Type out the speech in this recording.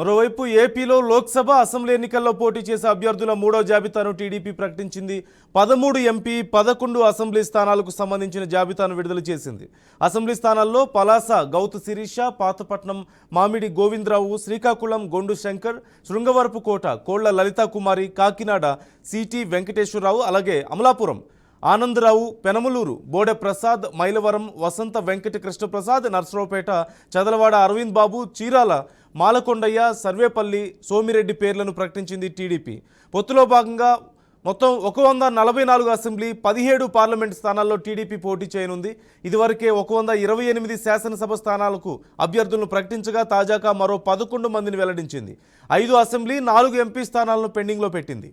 మరోవైపు ఏపీలో లోక్సభ అసెంబ్లీ ఎన్నికల్లో పోటీ చేసే అభ్యర్థుల మూడో జాబితాను టీడీపీ ప్రకటించింది. 13 ఎంపీ, 11 అసెంబ్లీ స్థానాలకు సంబంధించిన జాబితాను విడుదల చేసింది. అసెంబ్లీ స్థానాల్లో పలాస గౌతు శిరీష, పాతపట్నం మామిడి గోవిందరావు, శ్రీకాకుళం గొండు శంకర్, శృంగవరపు కోట కోళ్ల లలితా కుమారి, కాకినాడ సిటీ వెంకటేశ్వరరావు, అలాగే అమలాపురం ఆనందరావు, పెనమలూరు బోడె ప్రసాద్, మైలవరం వసంత వెంకట కృష్ణప్రసాద్, నర్సరావుపేట చదలవాడ అరవింద్ బాబు, చీరాల మాలకొండయ్య, సర్వేపల్లి సోమిరెడ్డి పేర్లను ప్రకటించింది టీడీపీ. పొత్తులో భాగంగా మొత్తం 144 అసెంబ్లీ, 17 పార్లమెంట్ స్థానాల్లో టీడీపీ పోటీ చేయనుంది. ఇదివరకే 128 శాసనసభ స్థానాలకు అభ్యర్థులను ప్రకటించగా తాజాగా మరో 11 మందిని వెల్లడించింది. 5 అసెంబ్లీ, 4 ఎంపీ స్థానాలను పెండింగ్లో పెట్టింది.